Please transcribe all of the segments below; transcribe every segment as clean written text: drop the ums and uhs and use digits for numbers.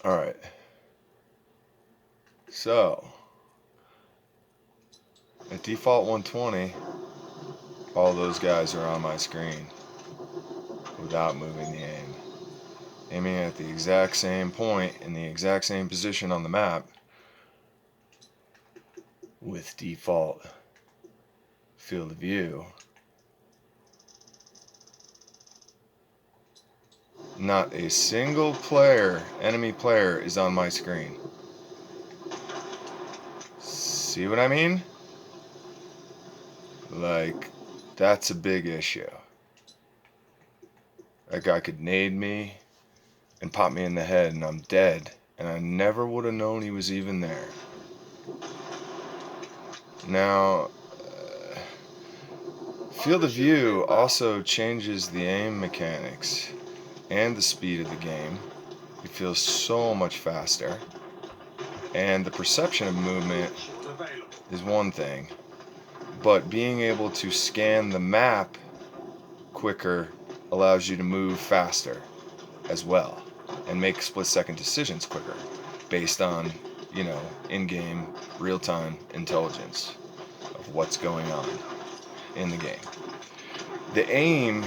Alright. So, at default 120, all those guys are on my screen without moving the aim. Aiming at the exact same point in the exact same position on the map with default field of view. Not a single player, enemy player, is on my screen. See what I mean? Like, that's a big issue. That guy could nade me and pop me in the head and I'm dead. And I never would have known he was even there. Now, field of view also changes the aim mechanics and the speed of the game. It feels so much faster. And the perception of movement is one thing. But being able to scan the map quicker allows you to move faster as well and make split-second decisions quicker based on, you know, in-game, real-time intelligence of what's going on in the game. The aim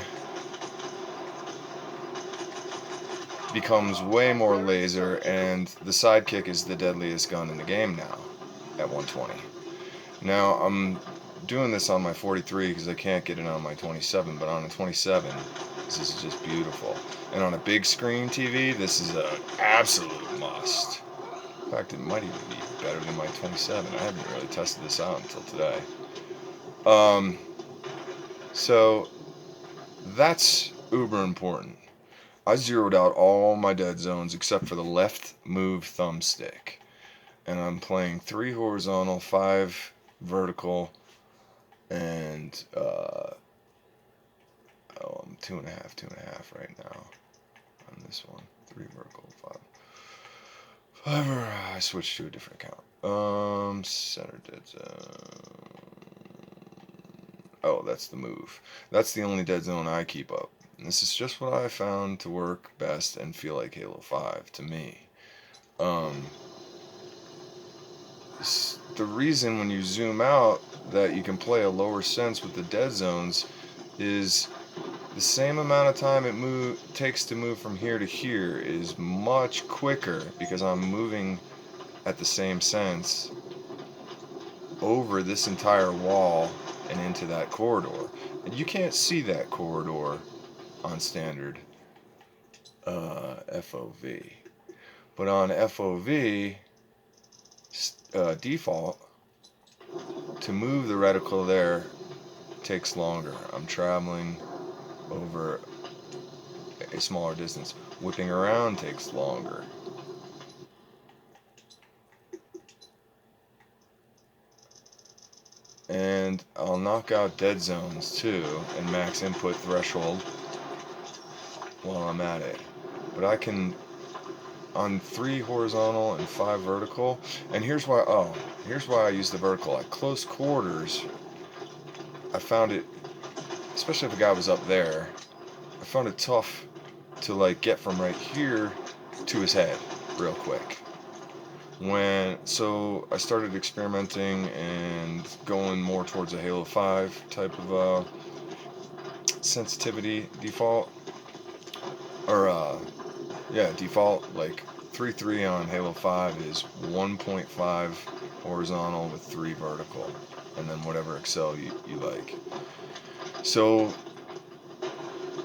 becomes way more laser, and the sidekick is the deadliest gun in the game now at 120. Now I'm doing this on my 43 because I can't get it on my 27, but on a 27 this is just beautiful. And on a big screen TV, this is an absolute must. In fact, it might even be better than my 27. I haven't really tested this out until today. So that's uber important. I zeroed out all my dead zones except for the left move thumbstick. And I'm playing 3 horizontal, 5 vertical, and I'm 2.5 right now on this one. 3 vertical, 5. I switched to a different account. Center dead zone. Oh, that's the move. That's the only dead zone I keep up. And this is just what I found to work best and feel like Halo 5 to me. The reason when you zoom out that you can play a lower sense with the dead zones is the same amount of time it takes to move from here to here is much quicker because I'm moving at the same sense over this entire wall and into that corridor. And you can't see that corridor on standard FOV. But on FOV default, to move the reticle there takes longer. I'm traveling over a smaller distance. Whipping around takes longer. And I'll knock out dead zones too and max input threshold while I'm at it. But I can, on 3 horizontal and 5 vertical, and here's why I use the vertical. At close quarters, I found it, especially if a guy was up there, I found it tough to like get from right here to his head real quick. So I started experimenting and going more towards a Halo 5 type of sensitivity default. Or default, like 3.3 on Halo 5 is 1.5 horizontal with 3 vertical, and then whatever Excel you like. So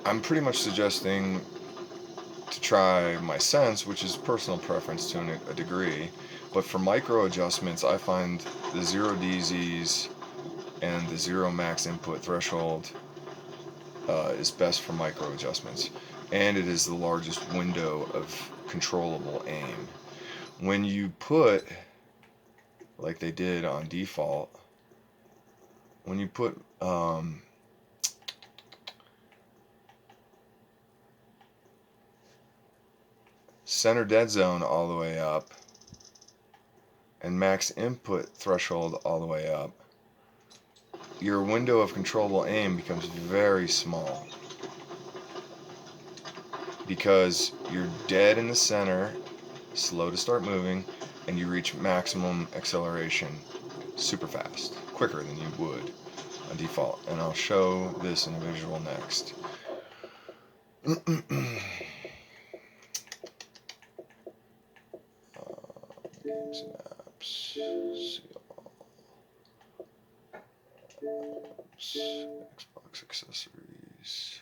I'm pretty much suggesting to try my sense, which is personal preference to a degree, but for micro adjustments I find the 0 DZs and the 0 max input threshold is best for micro adjustments, and it is the largest window of controllable aim. When you put, like they did on default, when you put center dead zone all the way up and max input threshold all the way up, your window of controllable aim becomes very small because you're dead in the center slow to start moving, and you reach maximum acceleration super fast, quicker than you would on default. And I'll show this in a visual next. Games and apps, see all, apps, Xbox accessories.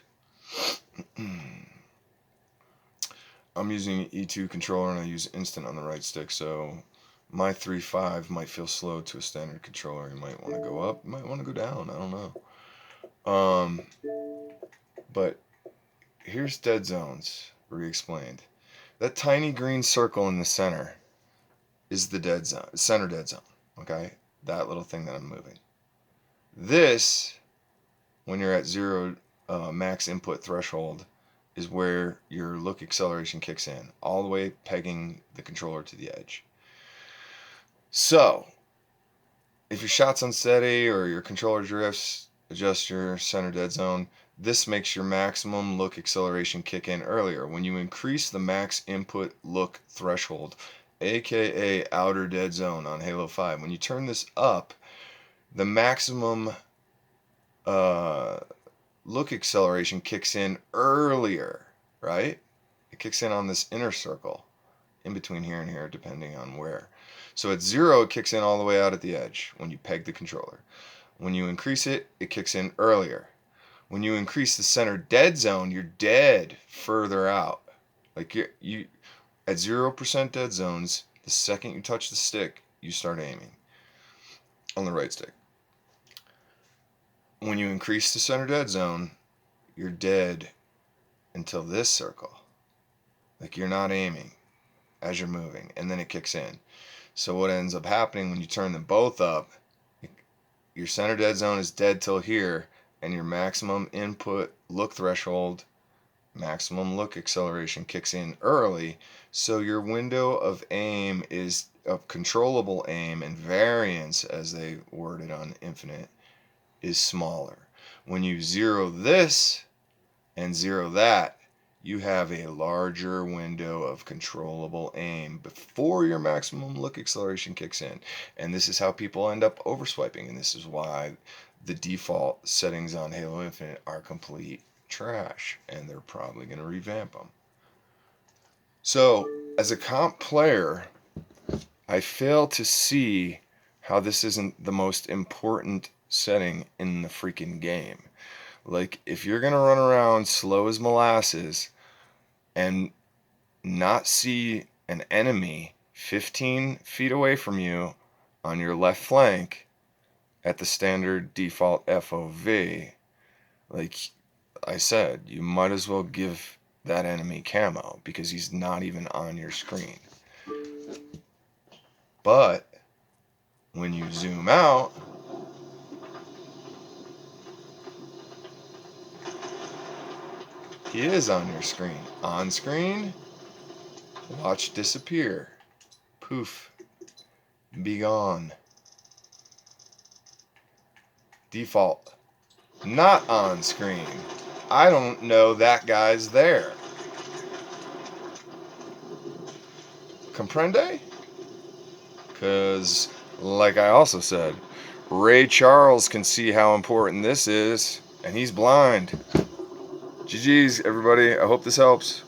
I'm using E2 controller and I use instant on the right stick, so my 3.5 might feel slow to a standard controller. You might want to go up, you might want to go down, I don't know. But here's dead zones re-explained. That tiny green circle in the center is the dead zone, center dead zone, okay? That little thing that I'm moving. This, when you're at 0 max input threshold, is where your look acceleration kicks in, all the way pegging the controller to the edge. So, if your shot's unsteady or your controller drifts, adjust your center dead zone. This makes your maximum look acceleration kick in earlier. When you increase the max input look threshold, aka outer dead zone on Halo 5, when you turn this up, the maximum look acceleration kicks in earlier, right? It kicks in on this inner circle, in between here and here, depending on where. So at 0, it kicks in all the way out at the edge when you peg the controller. When you increase it, it kicks in earlier. When you increase the center dead zone, you're dead further out. Like you at 0% dead zones, the second you touch the stick, you start aiming on the right stick. When you increase the center dead zone, you're dead until this circle. Like you're not aiming as you're moving, and then it kicks in. So what ends up happening when you turn them both up, your center dead zone is dead till here, and your maximum input look threshold, maximum look acceleration kicks in early, so your window of aim is of controllable aim and variance, as they worded on Infinite, is smaller. When you 0 this and 0 that, you have a larger window of controllable aim before your maximum look acceleration kicks in. And this is how people end up overswiping, and this is why the default settings on Halo Infinite are complete trash, and they're probably going to revamp them. So, as a comp player, I fail to see how this isn't the most important setting in the freaking game. Like, if you're going to run around slow as molasses and not see an enemy 15 feet away from you on your left flank at the standard default FOV, like I said, you might as well give that enemy camo because he's not even on your screen. But when you zoom out, he is on your screen. On screen, watch disappear. Poof. Be gone. Default. Not on screen. I don't know that guy's there. Comprende? Because, like I also said, Ray Charles can see how important this is, and he's blind. GG's, everybody. I hope this helps.